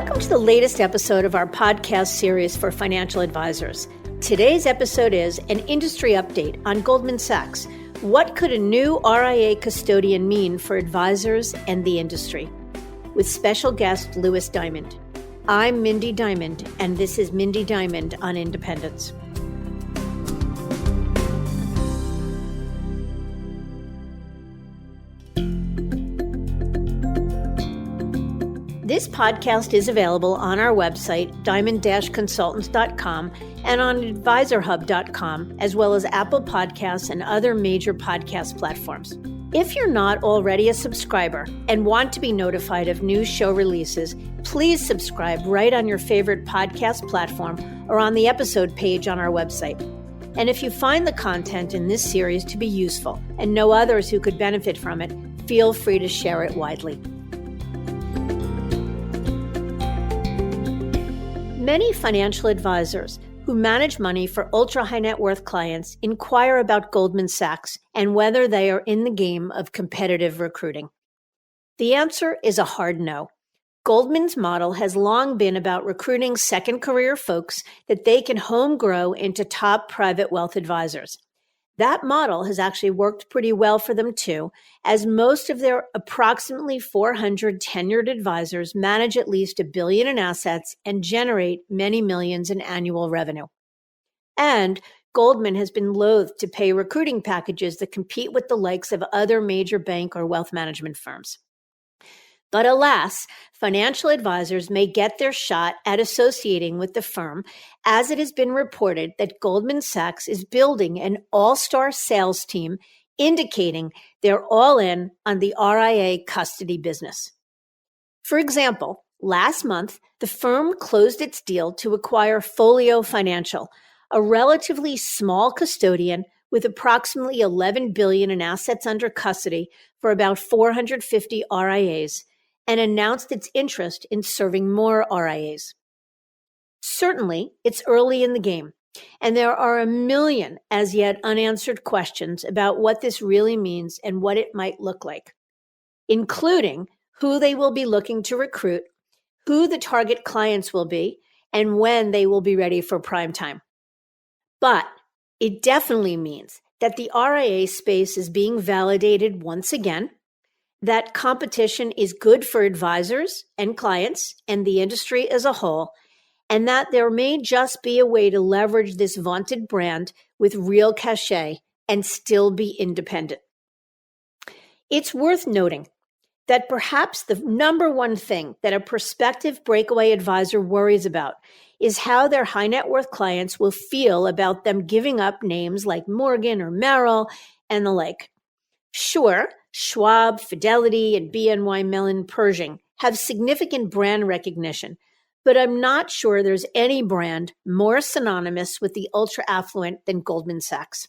Welcome to the latest episode of our podcast series for financial advisors. Today's episode is an industry update on Goldman Sachs. What could a new RIA custodian mean for advisors and the industry? With special guest Louis Diamond. I'm Mindy Diamond, and this is Mindy Diamond on Independence. This podcast is available on our website, diamond-consultants.com, and on advisorhub.com, as well as Apple Podcasts and other major podcast platforms. If you're not already a subscriber and want to be notified of new show releases, please subscribe right on your favorite podcast platform or on the episode page on our website. And if you find the content in this series to be useful and know others who could benefit from it, feel free to share it widely. Many financial advisors who manage money for ultra-high net worth clients inquire about Goldman Sachs and whether they are in the game of competitive recruiting. The answer is a hard no. Goldman's model has long been about recruiting second career folks that they can home grow into top private wealth advisors. That model has actually worked pretty well for them too, as most of their approximately 400 tenured advisors manage at least $1 billion in assets and generate many millions in annual revenue. And Goldman has been loath to pay recruiting packages that compete with the likes of other major bank or wealth management firms. But alas, financial advisors may get their shot at associating with the firm, as it has been reported that Goldman Sachs is building an all-star sales team, indicating they're all in on the RIA custody business. For example, last month, the firm closed its deal to acquire Folio Financial, a relatively small custodian with approximately $11 billion in assets under custody for about 450 RIAs, and announced its interest in serving more RIAs. Certainly, it's early in the game, and there are a million as yet unanswered questions about what this really means and what it might look like, including who they will be looking to recruit, who the target clients will be, and when they will be ready for prime time. But it definitely means that the RIA space is being validated once again, that competition is good for advisors and clients and the industry as a whole, and that there may just be a way to leverage this vaunted brand with real cachet and still be independent. It's worth noting that perhaps the number one thing that a prospective breakaway advisor worries about is how their high net worth clients will feel about them giving up names like Morgan or Merrill and the like. Sure, Schwab, Fidelity, and BNY Mellon Pershing have significant brand recognition, but I'm not sure there's any brand more synonymous with the ultra-affluent than Goldman Sachs.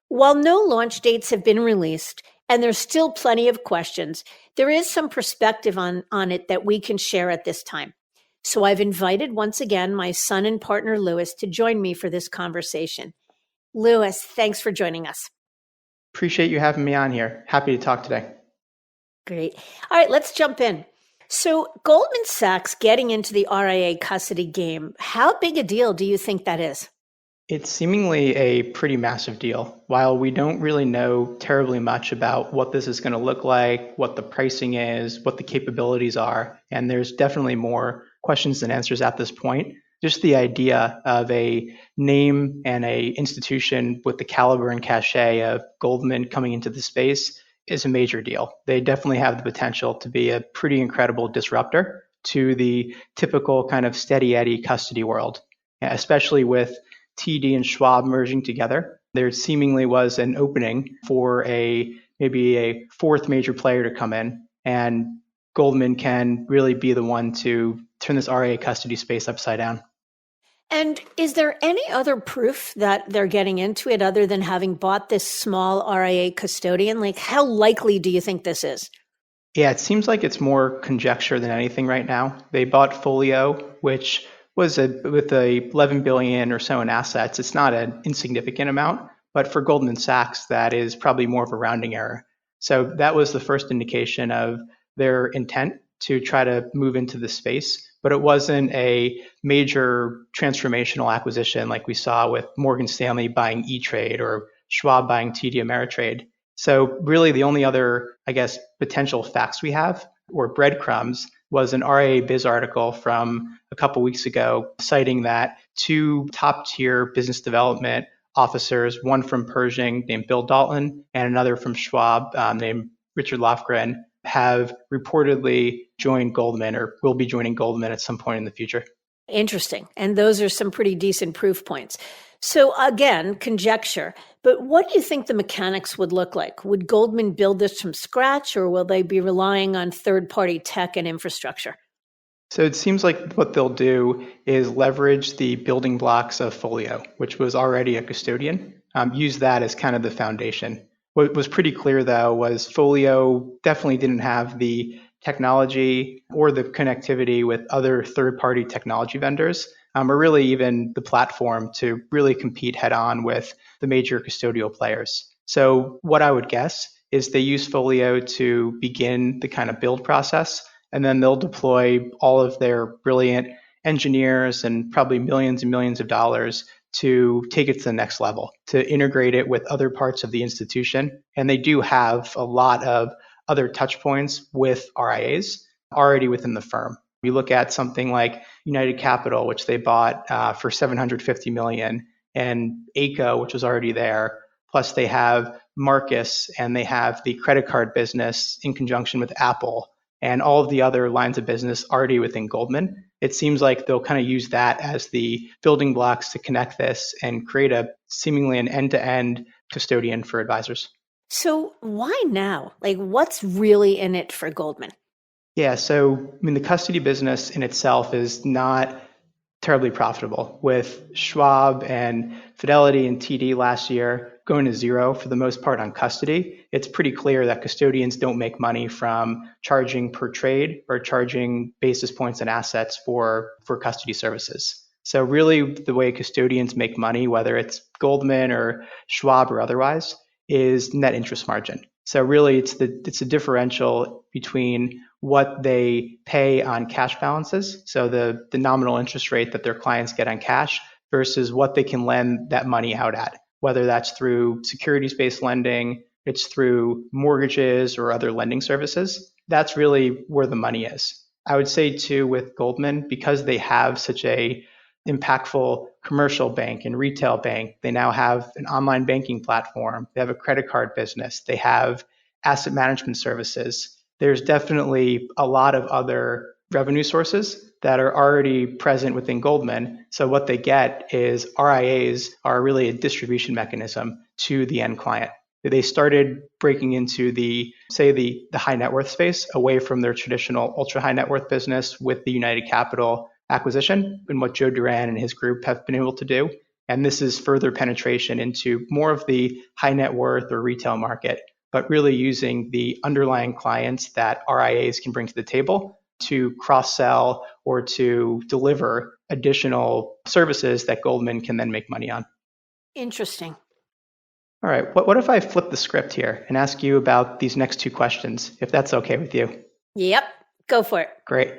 While no launch dates have been released, and there's still plenty of questions, there is some perspective on it that we can share at this time. So I've invited once again my son and partner Louis to join me for this conversation. Louis, thanks for joining us. Appreciate you having me on here. Happy to talk today. Great. All right, let's jump in. So Goldman Sachs getting into the RIA custody game, how big a deal do you think that is? It's seemingly a pretty massive deal. While we don't really know terribly much about what this is going to look like, what the pricing is, what the capabilities are, and there's definitely more questions than answers at this point, just the idea of a name and a institution with the caliber and cachet of Goldman coming into the space is a major deal. They definitely have the potential to be a pretty incredible disruptor to the typical kind of steady Eddie custody world, especially with TD and Schwab merging together. There seemingly was an opening for maybe a fourth major player to come in, and Goldman can really be the one to turn this RIA custody space upside down. And is there any other proof that they're getting into it other than having bought this small RIA custodian? Like, how likely do you think this is? Yeah, it seems like it's more conjecture than anything right now. They bought Folio, which was with $11 billion or so in assets. It's not an insignificant amount, but for Goldman Sachs, that is probably more of a rounding error. So that was the first indication of their intent to try to move into the space, but it wasn't a major transformational acquisition like we saw with Morgan Stanley buying E-Trade or Schwab buying TD Ameritrade. So really the only other, I guess, potential facts we have or breadcrumbs was an RIA Biz article from a couple weeks ago citing that two top tier business development officers, one from Pershing named Bill Dalton and another from Schwab named Richard Lofgren, have reportedly joined Goldman or will be joining Goldman at some point in the future. Interesting. And those are some pretty decent proof points. So again, conjecture, but what do you think the mechanics would look like? Would Goldman build this from scratch, or will they be relying on third-party tech and infrastructure? So it seems like what they'll do is leverage the building blocks of Folio, which was already a custodian, use that as kind of the foundation. What was pretty clear, though, was Folio definitely didn't have the technology or the connectivity with other third-party technology vendors, or really even the platform to really compete head-on with the major custodial players. So what I would guess is they use Folio to begin the kind of build process, and then they'll deploy all of their brilliant engineers and probably millions and millions of dollars to take it to the next level, to integrate it with other parts of the institution. And they do have a lot of other touch points with RIAs already within the firm. You look at something like United Capital, which they bought for $750 million, and ACO, which was already there. Plus they have Marcus and they have the credit card business in conjunction with Apple and all of the other lines of business already within Goldman. It seems like they'll kind of use that as the building blocks to connect this and create a seemingly an end-to-end custodian for advisors. So why now? Like, what's really in it for Goldman? Yeah, so the custody business in itself is not terribly profitable, with Schwab and Fidelity and TD last year going to zero for the most part on custody. It's pretty clear that custodians don't make money from charging per trade or charging basis points and assets for custody services. So really the way custodians make money, whether it's Goldman or Schwab or otherwise, is net interest margin. So really it's a differential between what they pay on cash balances, so the nominal interest rate that their clients get on cash, versus what they can lend that money out at, whether that's through securities-based lending, it's through mortgages or other lending services. That's really where the money is. I would say too with Goldman, because they have such a impactful commercial bank and retail bank, they now have an online banking platform, they have a credit card business, they have asset management services. There's definitely a lot of other revenue sources that are already present within Goldman. So what they get is RIAs are really a distribution mechanism to the end client. They started breaking into the high net worth space away from their traditional ultra high net worth business with the United Capital acquisition and what Joe Duran and his group have been able to do. And this is further penetration into more of the high net worth or retail market, but really using the underlying clients that RIAs can bring to the table to cross-sell or to deliver additional services that Goldman can then make money on. Interesting. All right, what if I flip the script here and ask you about these next two questions, if that's okay with you? Yep, go for it. Great.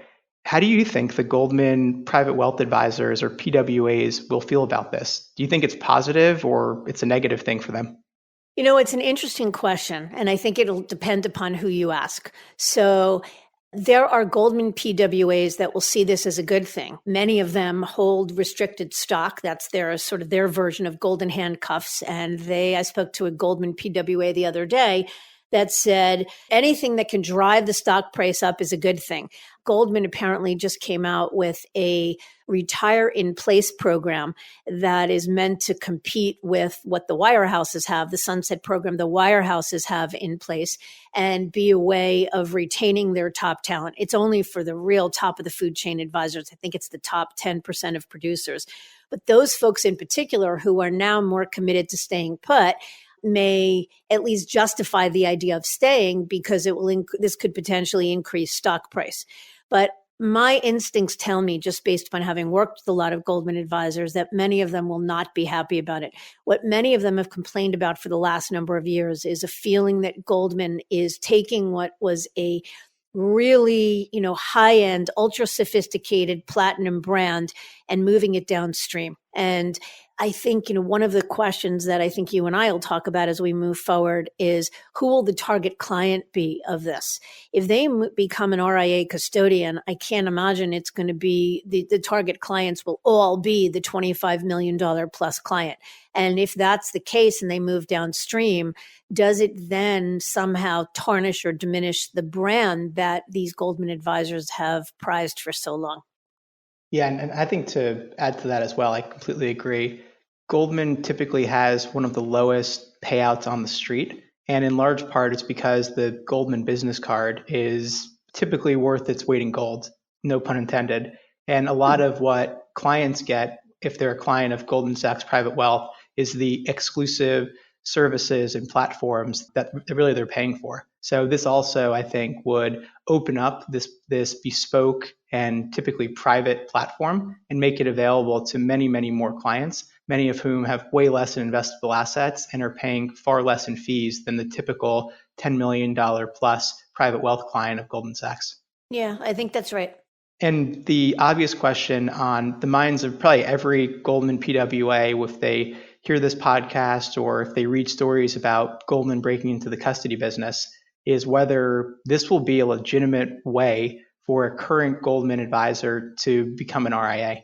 How do you think the Goldman Private Wealth Advisors or PWAs will feel about this? Do you think it's positive or it's a negative thing for them? You know, it's an interesting question, and I think it'll depend upon who you ask. So there are Goldman PWAs that will see this as a good thing. Many of them hold restricted stock. That's their sort of their version of golden handcuffs. And I spoke to a Goldman PWA the other day that said anything that can drive the stock price up is a good thing. Goldman apparently just came out with a retire in place program that is meant to compete with what the wirehouses have, the sunset program the wirehouses have in place, and be a way of retaining their top talent. It's only for the real top of the food chain advisors. I think it's the top 10% of producers. But those folks in particular who are now more committed to staying put may at least justify the idea of staying because this could potentially increase stock price. But my instincts tell me, just based upon having worked with a lot of Goldman advisors, that many of them will not be happy about it. What many of them have complained about for the last number of years is a feeling that Goldman is taking what was a really, high-end, ultra-sophisticated platinum brand and moving it downstream. And I think, one of the questions that I think you and I will talk about as we move forward is who will the target client be of this? If they become an RIA custodian, I can't imagine it's going to be the target clients will all be the $25 million plus client. And if that's the case and they move downstream, does it then somehow tarnish or diminish the brand that these Goldman advisors have prized for so long? Yeah, and I think to add to that as well, I completely agree. Goldman typically has one of the lowest payouts on the street. And in large part, it's because the Goldman business card is typically worth its weight in gold, no pun intended. And a lot of what clients get, if they're a client of Goldman Sachs Private Wealth, is the exclusive services and platforms that really they're paying for. So this also, I think, would open up this bespoke and typically private platform and make it available to many, many more clients, many of whom have way less in investable assets and are paying far less in fees than the typical $10 million plus private wealth client of Goldman Sachs. Yeah, I think that's right. And the obvious question on the minds of probably every Goldman PWA, if they hear this podcast or if they read stories about Goldman breaking into the custody business, is whether this will be a legitimate way for a current Goldman advisor to become an RIA.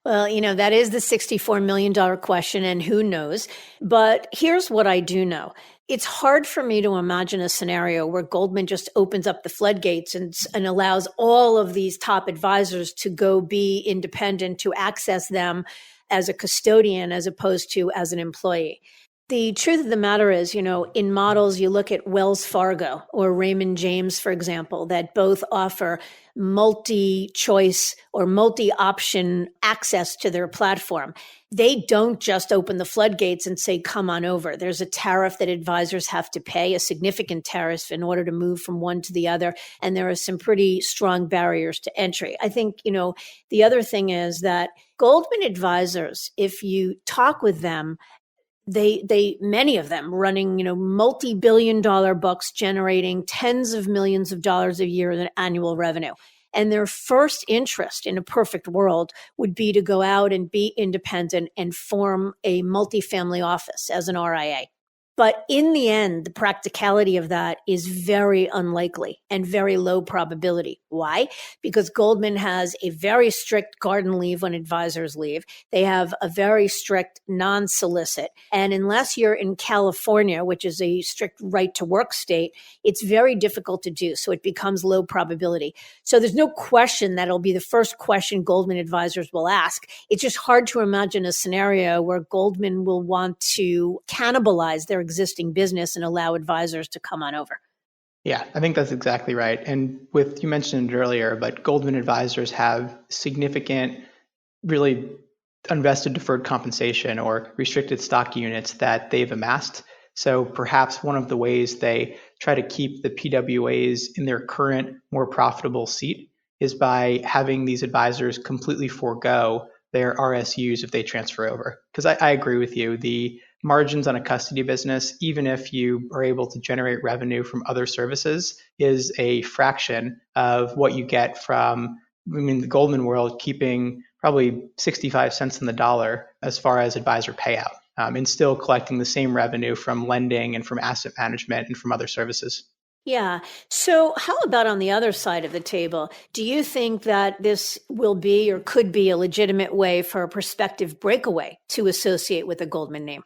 Well, that is the $64 million question, and who knows? But here's what I do know. It's hard for me to imagine a scenario where Goldman just opens up the floodgates and allows all of these top advisors to go be independent, to access them as a custodian as opposed to as an employee. The truth of the matter is, in models, you look at Wells Fargo or Raymond James, for example, that both offer multi-choice or multi-option access to their platform. They don't just open the floodgates and say, come on over. There's a tariff that advisors have to pay, a significant tariff in order to move from one to the other. And there are some pretty strong barriers to entry. I think, the other thing is that Goldman advisors, if you talk with them, they many of them running, multi-billion dollar books, generating tens of millions of dollars a year in annual revenue. And their first interest in a perfect world would be to go out and be independent and form a multifamily office as an RIA. But in the end, the practicality of that is very unlikely and very low probability. Why? Because Goldman has a very strict garden leave when advisors leave. They have a very strict non-solicit. And unless you're in California, which is a strict right to work state, it's very difficult to do. So it becomes low probability. So there's no question that it'll be the first question Goldman advisors will ask. It's just hard to imagine a scenario where Goldman will want to cannibalize their existing business and allow advisors to come on over. Yeah, I think that's exactly right. And you mentioned it earlier, but Goldman advisors have significant, really unvested deferred compensation or restricted stock units that they've amassed. So perhaps one of the ways they try to keep the PWAs in their current, more profitable seat is by having these advisors completely forego their RSUs if they transfer over. Because I agree with you, the margins on a custody business, even if you are able to generate revenue from other services, is a fraction of what you get from, the Goldman world keeping probably 65 cents on the dollar as far as advisor payout, and still collecting the same revenue from lending and from asset management and from other services. Yeah. So how about on the other side of the table? Do you think that this will be or could be a legitimate way for a prospective breakaway to associate with a Goldman name?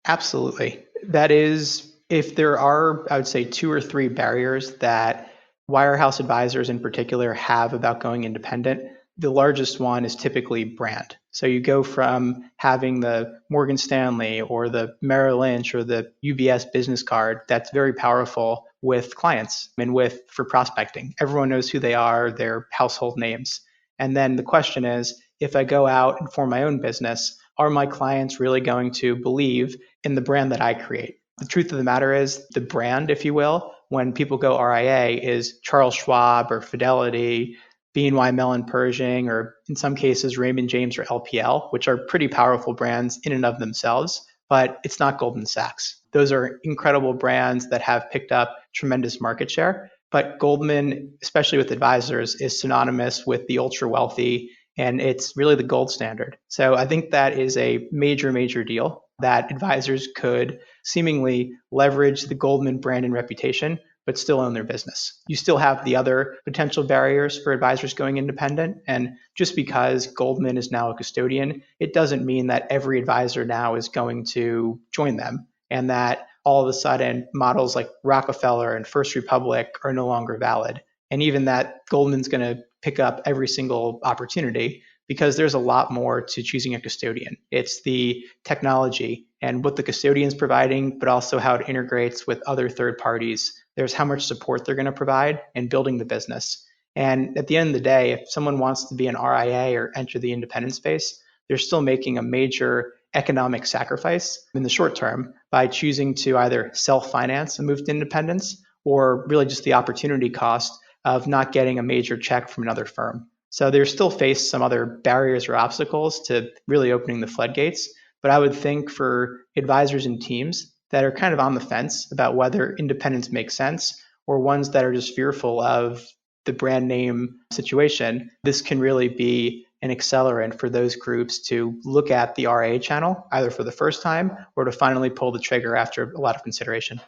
Absolutely. That is, if there are, I would say, 2 or 3 barriers that wirehouse advisors in particular have about going independent, the largest one is typically brand. So you go from having the Morgan Stanley or the Merrill Lynch or the UBS business card that's very powerful with clients and for prospecting. Everyone knows who they are, they're household names. And then the question is, if I go out and form my own business, are my clients really going to believe in the brand that I create? The truth of the matter is the brand, if you will, when people go RIA is Charles Schwab or Fidelity, BNY Mellon Pershing, or in some cases Raymond James or LPL, which are pretty powerful brands in and of themselves, but it's not Goldman Sachs. Those are incredible brands that have picked up tremendous market share. But Goldman, especially with advisors, is synonymous with the ultra wealthy, and it's really the gold standard. So I think that is a major, major deal that advisors could seemingly leverage the Goldman brand and reputation, but still own their business. You still have the other potential barriers for advisors going independent. And just because Goldman is now a custodian, it doesn't mean that every advisor now is going to join them and that all of a sudden models like Rockefeller and First Republic are no longer valid. And even that Goldman's going to pick up every single opportunity because there's a lot more to choosing a custodian. It's the technology and what the custodian's providing, but also how it integrates with other third parties. There's how much support they're going to provide and building the business. And at the end of the day, if someone wants to be an RIA or enter the independent space, they're still making a major economic sacrifice in the short term by choosing to either self-finance and move to independence or really just the opportunity cost of not getting a major check from another firm. So they're still face some other barriers or obstacles to really opening the floodgates. But I would think for advisors and teams that are kind of on the fence about whether independence makes sense or ones that are just fearful of the brand name situation, this can really be an accelerant for those groups to look at the RIA channel either for the first time or to finally pull the trigger after a lot of consideration.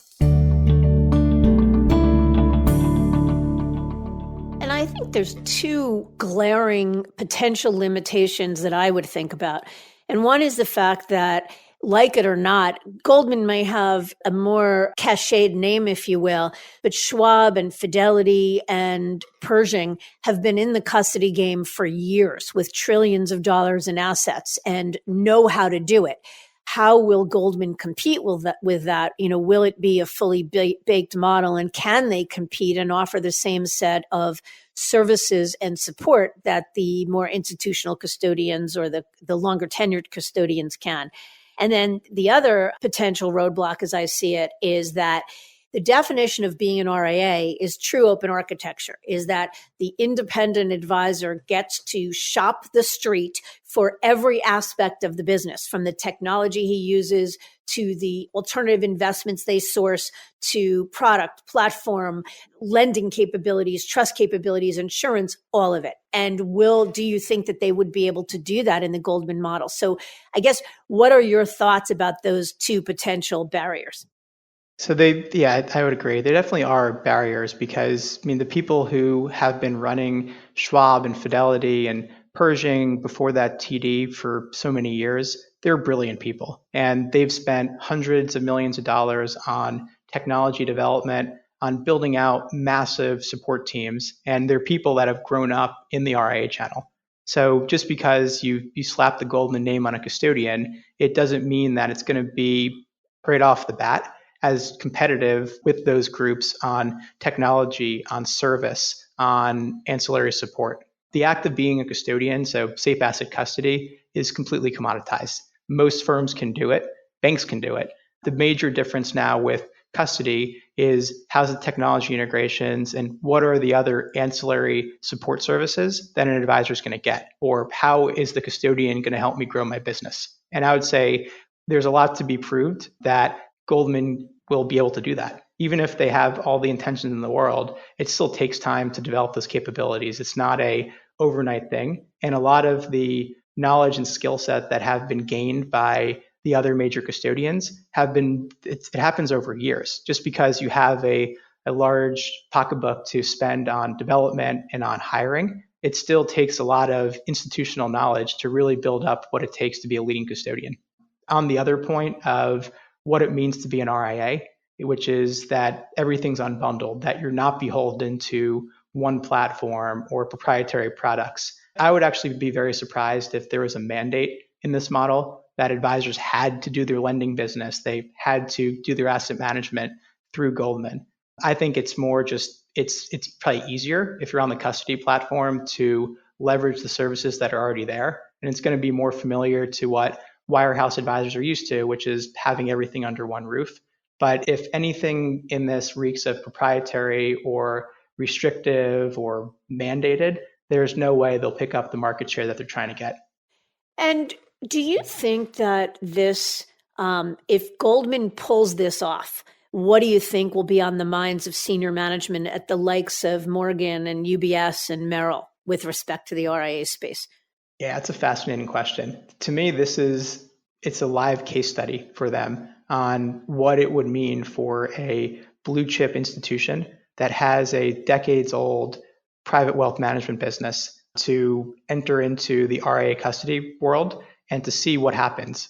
And I think there's two glaring potential limitations that I would think about. And one is the fact that, like it or not, Goldman may have a more cached name, if you will, but Schwab and Fidelity and Pershing have been in the custody game for years with trillions of dollars in assets and know how to do it. How will Goldman compete with that? Will it be a fully baked model, and can they compete and offer the same set of services and support that the more institutional custodians or the longer tenured custodians can? And then the other potential roadblock, as I see it, is that the definition of being an RIA is true open architecture, is that the independent advisor gets to shop the street for every aspect of the business, from the technology he uses to the alternative investments they source to product, platform, lending capabilities, trust capabilities, insurance, all of it. And do you think that they would be able to do that in the Goldman model? So I guess, what are your thoughts about those two potential barriers? So I would agree. They definitely are barriers because, the people who have been running Schwab and Fidelity and Pershing before that TD for so many years, they're brilliant people. And they've spent hundreds of millions of dollars on technology development, on building out massive support teams. And they're people that have grown up in the RIA channel. So just because you slap the Goldman name on a custodian, it doesn't mean that it's going to be right off the bat as competitive with those groups on technology, on service, on ancillary support. The act of being a custodian, so safe asset custody, is completely commoditized. Most firms can do it. Banks can do it. The major difference now with custody is how's the technology integrations and what are the other ancillary support services that an advisor is going to get, or how is the custodian going to help me grow my business? And I would say there's a lot to be proved that Goldman will be able to do that. Even if they have all the intentions in the world, it still takes time to develop those capabilities. It's not a overnight thing. And a lot of the knowledge and skill set that have been gained by the other major custodians it happens over years. Just because you have a large pocketbook to spend on development and on hiring, it still takes a lot of institutional knowledge to really build up what it takes to be a leading custodian. On the other point of what it means to be an RIA, which is that everything's unbundled, that you're not beholden to one platform or proprietary products. I would actually be very surprised if there was a mandate in this model that advisors had to do their lending business. They had to do their asset management through Goldman. I think it's more just, it's probably easier if you're on the custody platform to leverage the services that are already there. And it's going to be more familiar to what wirehouse advisors are used to, which is having everything under one roof. But if anything in this reeks of proprietary or restrictive or mandated, there's no way they'll pick up the market share that they're trying to get. And do you think that this, if Goldman pulls this off, what do you think will be on the minds of senior management at the likes of Morgan and UBS and Merrill with respect to the RIA space? Yeah, it's a fascinating question. To me, it's a live case study for them on what it would mean for a blue chip institution that has a decades old private wealth management business to enter into the RIA custody world and to see what happens.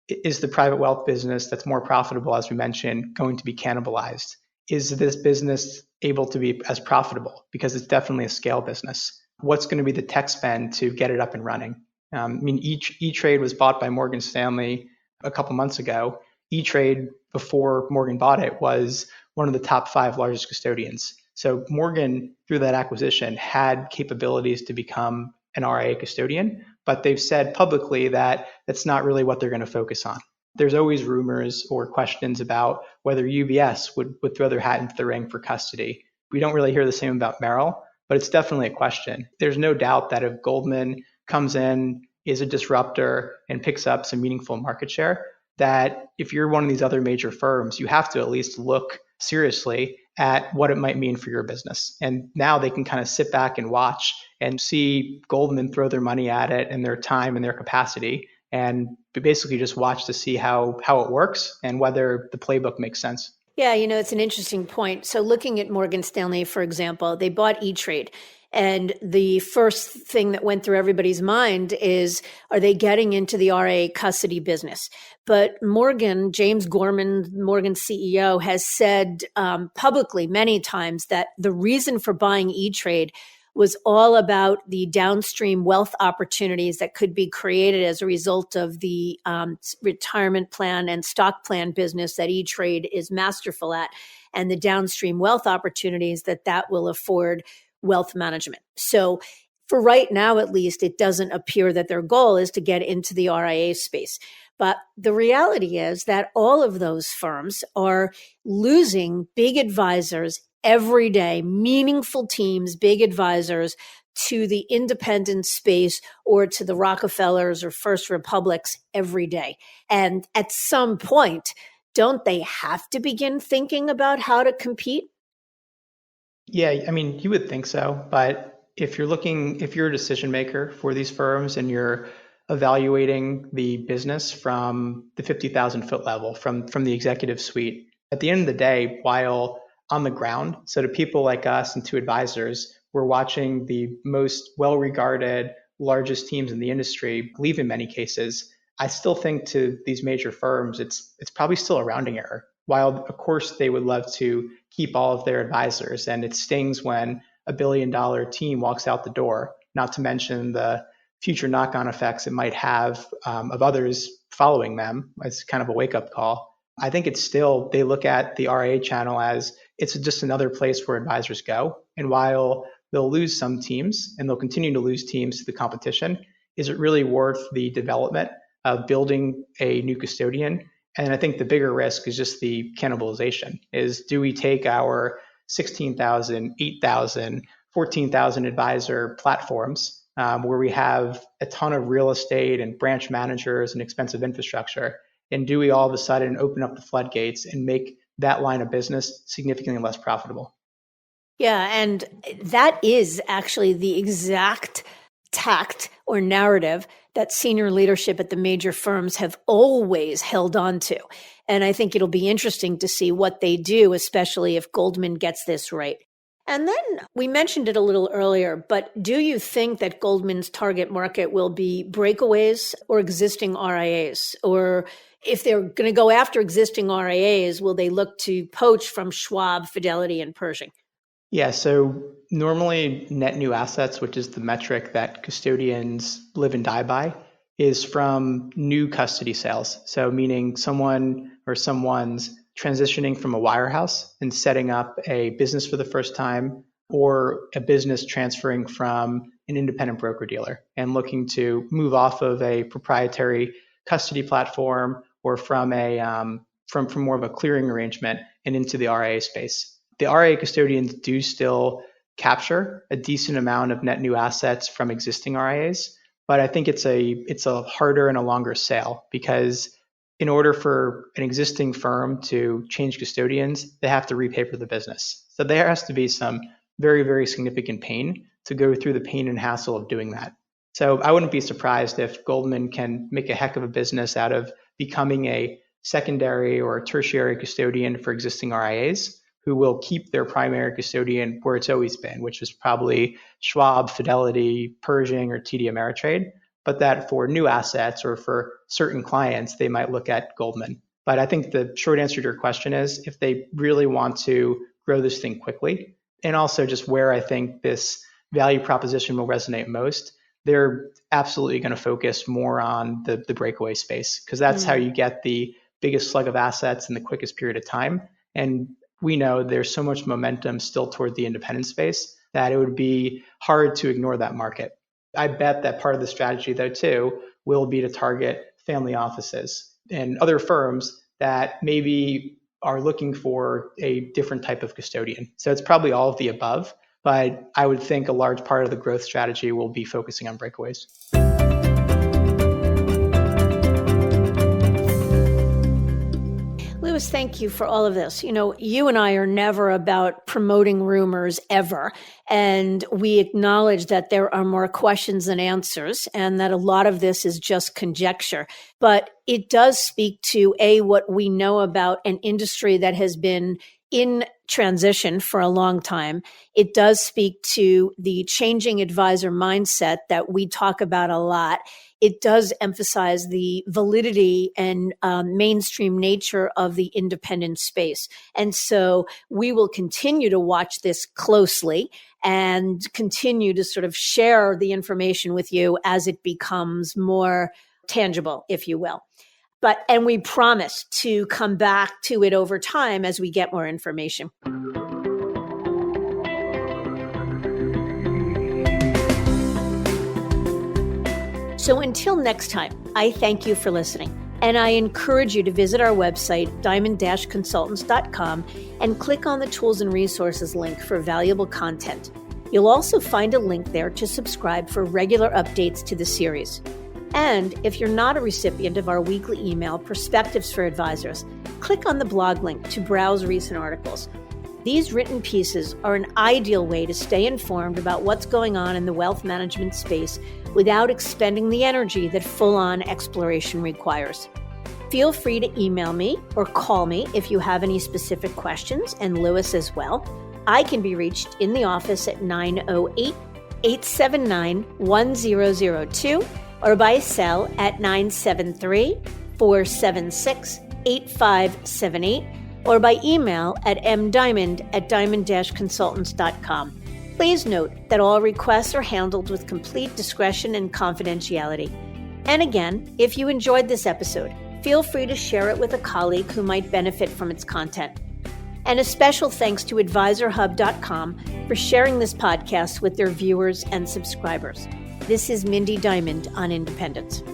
Is the private wealth business that's more profitable, as we mentioned, going to be cannibalized? Is this business able to be as profitable? Because it's definitely a scale business. What's going to be the tech spend to get it up and running? E-Trade was bought by Morgan Stanley a couple months ago. E-Trade, before Morgan bought it, was one of the top 5 largest custodians. So Morgan, through that acquisition, had capabilities to become an RIA custodian, but they've said publicly that that's not really what they're going to focus on. There's always rumors or questions about whether UBS would throw their hat into the ring for custody. We don't really hear the same about Merrill, but it's definitely a question. There's no doubt that if Goldman comes in, is a disruptor, and picks up some meaningful market share, that if you're one of these other major firms, you have to at least look seriously at what it might mean for your business. And now they can kind of sit back and watch and see Goldman throw their money at it and their time and their capacity, and basically just watch to see how it works and whether the playbook makes sense. Yeah, it's an interesting point. So looking at Morgan Stanley, for example, they bought E-Trade. And the first thing that went through everybody's mind is, are they getting into the RIA custody business? But James Gorman, Morgan's CEO, has said publicly many times that the reason for buying E-Trade was all about the downstream wealth opportunities that could be created as a result of the retirement plan and stock plan business that E-Trade is masterful at, and the downstream wealth opportunities that will afford wealth management. So for right now, at least, it doesn't appear that their goal is to get into the RIA space. But the reality is that all of those firms are losing big advisors every day, meaningful teams, big advisors to the independent space or to the Rockefellers or First Republics every day. And at some point, don't they have to begin thinking about how to compete? Yeah, I mean, you would think so, but if you're a decision maker for these firms and you're evaluating the business from the 50,000 foot level, from the executive suite, at the end of the day, while on the ground, so to people like us and to advisors, we're watching the most well-regarded, largest teams in the industry leave in many cases. I still think to these major firms, it's probably still a rounding error. While of course they would love to keep all of their advisors, and it stings when $1 billion team walks out the door, not to mention the future knock-on effects it might have of others following them as kind of a wake-up call. I think it's still, they look at the RIA channel as it's just another place where advisors go. And while they'll lose some teams and they'll continue to lose teams to the competition, is it really worth the development of building a new custodian? And I think the bigger risk is just the cannibalization. Is do we take our 16,000, 8,000, 14,000 advisor platforms where we have a ton of real estate and branch managers and expensive infrastructure, and do we all of a sudden open up the floodgates and make that line of business significantly less profitable? Yeah, and that is actually the exact tact or narrative that senior leadership at the major firms have always held on to. And I think it'll be interesting to see what they do, especially if Goldman gets this right. And then we mentioned it a little earlier, but do you think that Goldman's target market will be breakaways or existing RIAs? Or if they're going to go after existing RIAs, will they look to poach from Schwab, Fidelity, and Pershing? Yeah, so normally net new assets, which is the metric that custodians live and die by, is from new custody sales. So meaning someone or someone's transitioning from a wirehouse and setting up a business for the first time, or a business transferring from an independent broker dealer and looking to move off of a proprietary custody platform or from from more of a clearing arrangement and into the RIA space. The RIA custodians do still capture a decent amount of net new assets from existing RIAs, but I think it's a harder and a longer sale, because in order for an existing firm to change custodians, they have to repaper the business. So there has to be some very, very significant pain to go through the pain and hassle of doing that. So I wouldn't be surprised if Goldman can make a heck of a business out of becoming a secondary or tertiary custodian for existing RIAs who will keep their primary custodian where it's always been, which is probably Schwab, Fidelity, Pershing, or TD Ameritrade, but that for new assets or for certain clients, they might look at Goldman. But I think the short answer to your question is if they really want to grow this thing quickly, and also just where I think this value proposition will resonate most, they're absolutely going to focus more on the breakaway space, because that's how you get the biggest slug of assets in the quickest period of time. And we know there's so much momentum still toward the independent space that it would be hard to ignore that market. I bet that part of the strategy, though, too, will be to target family offices and other firms that maybe are looking for a different type of custodian. So it's probably all of the above, but I would think a large part of the growth strategy will be focusing on breakaways. Louis, thank you for all of this. You and I are never about promoting rumors ever. And we acknowledge that there are more questions than answers and that a lot of this is just conjecture. But it does speak to, what we know about an industry that has been in transition for a long time. It does speak to the changing advisor mindset that we talk about a lot. It does emphasize the validity and mainstream nature of the independent space. And so we will continue to watch this closely and continue to sort of share the information with you as it becomes more tangible, if you will. And we promise to come back to it over time as we get more information. So until next time, I thank you for listening. And I encourage you to visit our website, diamond-consultants.com, and click on the Tools and Resources link for valuable content. You'll also find a link there to subscribe for regular updates to the series. And if you're not a recipient of our weekly email, Perspectives for Advisors, click on the blog link to browse recent articles. These written pieces are an ideal way to stay informed about what's going on in the wealth management space without expending the energy that full-on exploration requires. Feel free to email me or call me if you have any specific questions, and Louis as well. I can be reached in the office at 908-879-1002 or by cell at 973-476-8578 or by email at mdiamond@diamond-consultants.com. Please note that all requests are handled with complete discretion and confidentiality. And again, if you enjoyed this episode, feel free to share it with a colleague who might benefit from its content. And a special thanks to AdvisorHub.com for sharing this podcast with their viewers and subscribers. This is Mindy Diamond on Independence.